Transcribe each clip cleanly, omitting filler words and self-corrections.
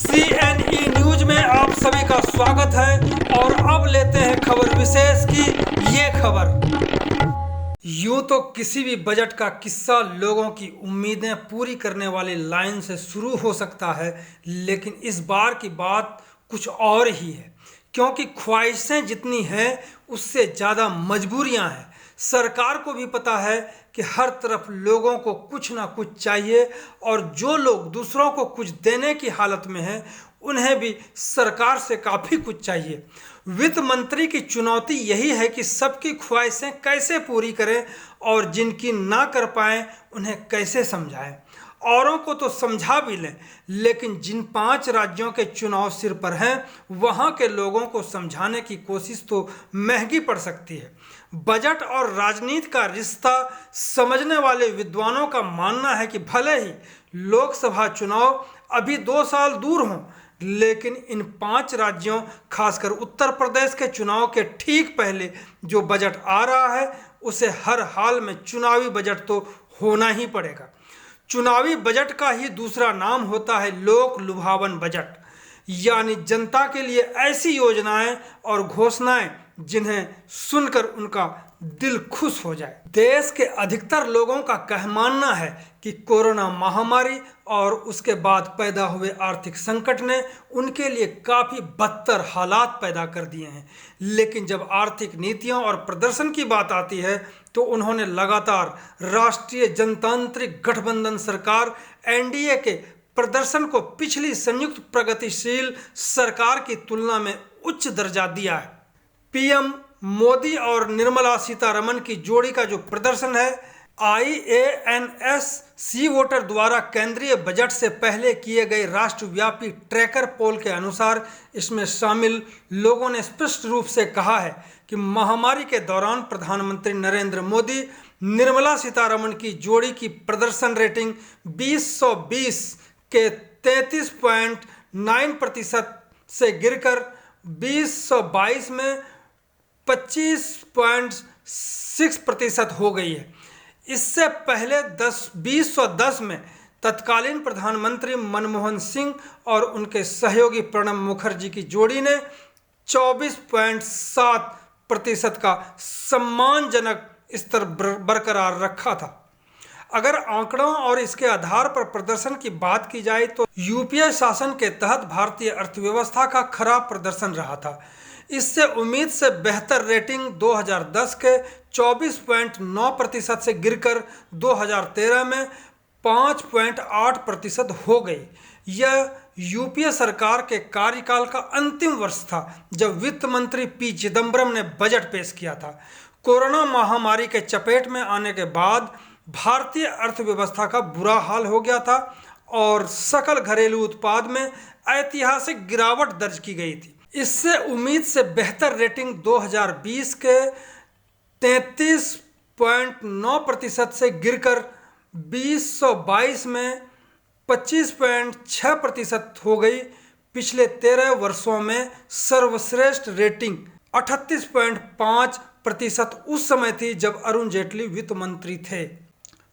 CNE news में आप सभी का स्वागत है और अब लेते हैं खबर विशेष की ये खबर। यूं तो किसी भी बजट का किस्सा लोगों की उम्मीदें पूरी करने वाली लाइन से शुरू हो सकता है, लेकिन इस बार की बात कुछ और ही है, क्योंकि ख्वाहिशें जितनी हैं उससे ज़्यादा मजबूरियां हैं। सरकार को भी पता है कि हर तरफ लोगों को कुछ ना कुछ चाहिए और जो लोग दूसरों को कुछ देने की हालत में हैं उन्हें भी सरकार से काफ़ी कुछ चाहिए। वित्त मंत्री की चुनौती यही है कि सबकी ख्वाहिशें कैसे पूरी करें और जिनकी ना कर पाएं उन्हें कैसे समझाएं। औरों को तो समझा भी लें, लेकिन जिन 5 राज्यों के चुनाव सिर पर हैं वहां के लोगों को समझाने की कोशिश तो महंगी पड़ सकती है। बजट और राजनीति का रिश्ता समझने वाले विद्वानों का मानना है कि भले ही लोकसभा चुनाव अभी 2 साल दूर हों, लेकिन इन 5 राज्यों खासकर उत्तर प्रदेश के चुनाव के ठीक पहले जो बजट आ रहा है उसे हर हाल में चुनावी बजट तो होना ही पड़ेगा। चुनावी बजट का ही दूसरा नाम होता है लोक लुभावन बजट, यानी जनता के लिए ऐसी योजनाएं और घोषणाएं जिन्हें सुनकर उनका दिल खुश हो जाए। देश के अधिकतर लोगों का मानना है कि कोरोना महामारी और उसके बाद पैदा हुए आर्थिक संकट ने उनके लिए काफ़ी बदतर हालात पैदा कर दिए हैं, लेकिन जब आर्थिक नीतियों और प्रदर्शन की बात आती है तो उन्होंने लगातार राष्ट्रीय जनतांत्रिक गठबंधन सरकार NDA के प्रदर्शन को पिछली संयुक्त प्रगतिशील सरकार की तुलना में उच्च दर्जा दिया है। PM मोदी और निर्मला सीतारमण की जोड़ी का जो प्रदर्शन है, IANS सी वोटर द्वारा केंद्रीय बजट से पहले किए गए राष्ट्रव्यापी ट्रैकर पोल के अनुसार इसमें शामिल लोगों ने स्पष्ट रूप से कहा है कि महामारी के दौरान प्रधानमंत्री नरेंद्र मोदी निर्मला सीतारमण की जोड़ी की प्रदर्शन रेटिंग 2020 के 33.9% से गिरकर 2022 में 25.6% हो गई है। इससे पहले 2010 में तत्कालीन प्रधानमंत्री मनमोहन सिंह और उनके सहयोगी प्रणब मुखर्जी की जोड़ी ने 24.7% का सम्मानजनक स्तर बरकरार रखा था। अगर आंकड़ों और इसके आधार पर प्रदर्शन की बात की जाए तो यूपीए शासन के तहत भारतीय अर्थव्यवस्था का खराब प्रदर्शन रहा था। इससे उम्मीद से बेहतर रेटिंग 2010 के 24.9% से गिरकर 2013 में 5.8% हो गई। यह यूपीए सरकार के कार्यकाल का अंतिम वर्ष था जब वित्त मंत्री P चिदंबरम ने बजट पेश किया था। कोरोना महामारी के चपेट में आने के बाद भारतीय अर्थव्यवस्था का बुरा हाल हो गया था और सकल घरेलू उत्पाद में ऐतिहासिक गिरावट दर्ज की गई थी। इससे उम्मीद से बेहतर रेटिंग 2020 के 33.9% से गिरकर 2022 में 25.6% हो गई। पिछले 13 वर्षों में सर्वश्रेष्ठ रेटिंग 38.5% उस समय थी जब अरुण जेटली वित्त मंत्री थे।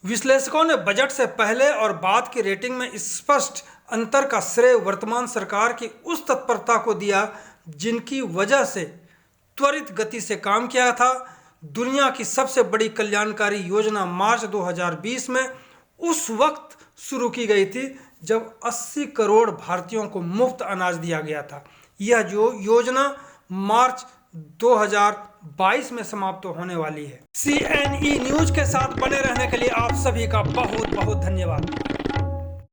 विश्लेषकों ने बजट से पहले और बाद की रेटिंग में स्पष्ट अंतर का श्रेय वर्तमान सरकार की उस तत्परता को दिया जिनकी वजह से त्वरित गति से काम किया था। दुनिया की सबसे बड़ी कल्याणकारी योजना मार्च 2020 में उस वक्त शुरू की गई थी जब 80 करोड़ भारतीयों को मुफ्त अनाज दिया गया था। यह जो योजना मार्च 2022 में समाप्त होने वाली है। CNE न्यूज के साथ बने रहने के लिए आप सभी का बहुत बहुत धन्यवाद।